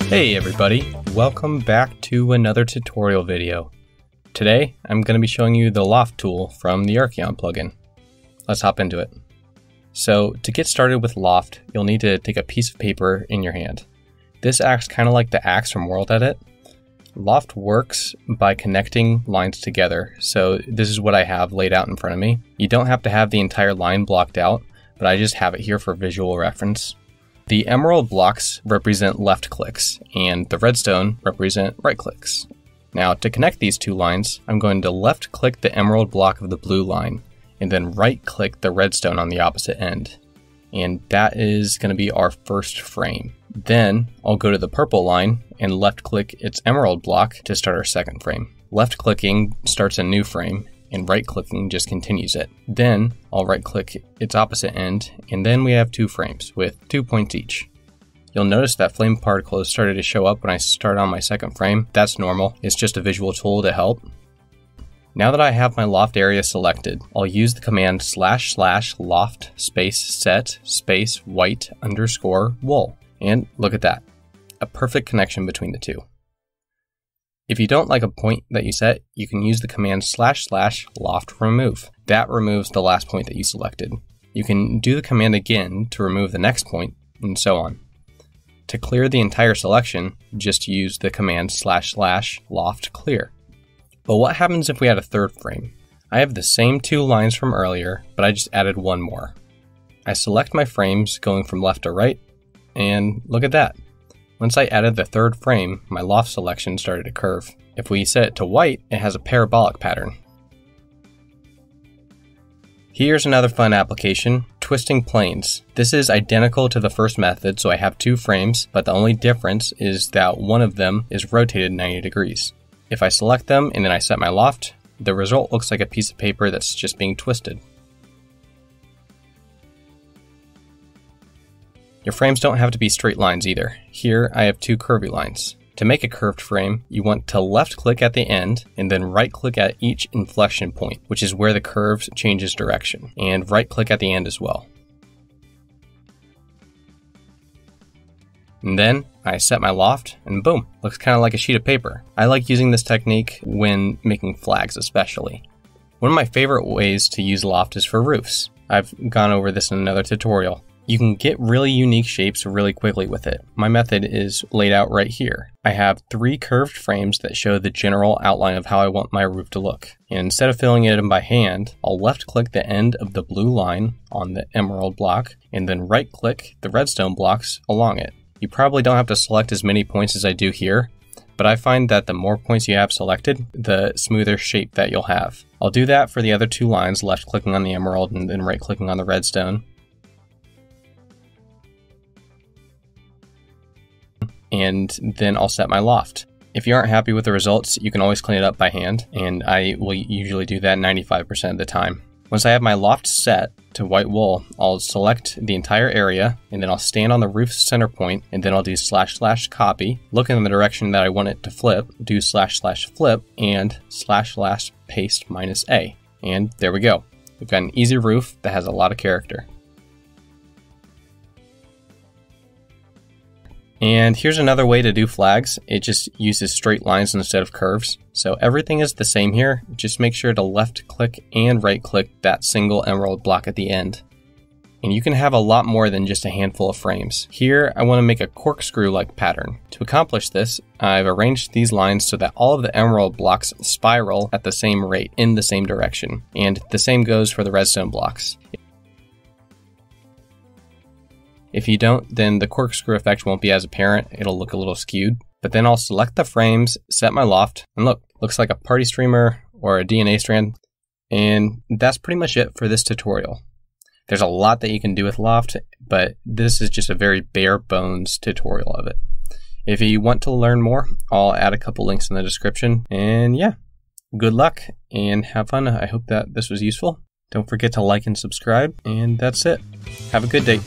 Hey everybody, welcome back to another tutorial video. Today I'm going to be showing you the Loft tool from the Arceon plugin. Let's hop into it. So to get started with Loft, you'll need to take a piece of paper in your hand. This acts kind of like the axe from World Edit. Loft works by connecting lines together, so this is what I have laid out in front of me. You don't have to have the entire line blocked out, but I just have it here for visual reference. The emerald blocks represent left clicks, and the redstone represent right clicks. Now, to connect these two lines, I'm going to left click the emerald block of the blue line, and then right click the redstone on the opposite end. And that is going to be our first frame. Then, I'll go to the purple line and left click its emerald block to start our second frame. Left clicking starts a new frame, and right clicking just continues it. Then I'll right click its opposite end, and then we have two frames with 2 points each. You'll notice that flame particles started to show up when I start on my second frame. That's normal, it's just a visual tool to help. Now that I have my loft area selected, I'll use the command //loft space set space white underscore wool. And look at that, a perfect connection between the two. If you don't like a point that you set, you can use the command //loft remove. That removes the last point that you selected. You can do the command again to remove the next point, and so on. To clear the entire selection, just use the command //loft clear. But what happens if we add a third frame? I have the same two lines from earlier, but I just added one more. I select my frames going from left to right, and look at that. Once I added the third frame, my loft selection started to curve. If we set it to white, it has a parabolic pattern. Here's another fun application, twisting planes. This is identical to the first method, so I have two frames, but the only difference is that one of them is rotated 90 degrees. If I select them and then I set my loft, the result looks like a piece of paper that's just being twisted. Your frames don't have to be straight lines either. Here I have two curvy lines. To make a curved frame, you want to left click at the end and then right click at each inflection point, which is where the curve changes direction, and right click at the end as well. And then I set my loft and boom, looks kind of like a sheet of paper. I like using this technique when making flags especially. One of my favorite ways to use loft is for roofs. I've gone over this in another tutorial. You can get really unique shapes really quickly with it. My method is laid out right here. I have three curved frames that show the general outline of how I want my roof to look. And instead of filling it in by hand, I'll left click the end of the blue line on the emerald block and then right click the redstone blocks along it. You probably don't have to select as many points as I do here, but I find that the more points you have selected, the smoother shape that you'll have. I'll do that for the other two lines, left clicking on the emerald and then right clicking on the redstone. And then I'll set my loft. If you aren't happy with the results, you can always clean it up by hand, and I will usually do that 95% of the time. Once I have my loft set to white wool, I'll select the entire area, and then I'll stand on the roof center point, and then I'll do //copy, look in the direction that I want it to flip, do //flip, and //paste -A. And there we go. We've got an easy roof that has a lot of character. And here's another way to do flags. It just uses straight lines instead of curves. So everything is the same here. Just make sure to left click and right click that single emerald block at the end. And you can have a lot more than just a handful of frames. Here, I want to make a corkscrew-like pattern. To accomplish this, I've arranged these lines so that all of the emerald blocks spiral at the same rate in the same direction. And the same goes for the redstone blocks. If you don't, then the corkscrew effect won't be as apparent, it'll look a little skewed. But then I'll select the frames, set my loft, and look, looks like a party streamer or a DNA strand. And that's pretty much it for this tutorial. There's a lot that you can do with Loft, but this is just a very bare bones tutorial of it. If you want to learn more, I'll add a couple links in the description. And yeah, good luck and have fun. I hope that this was useful. Don't forget to like and subscribe, and that's it. Have a good day.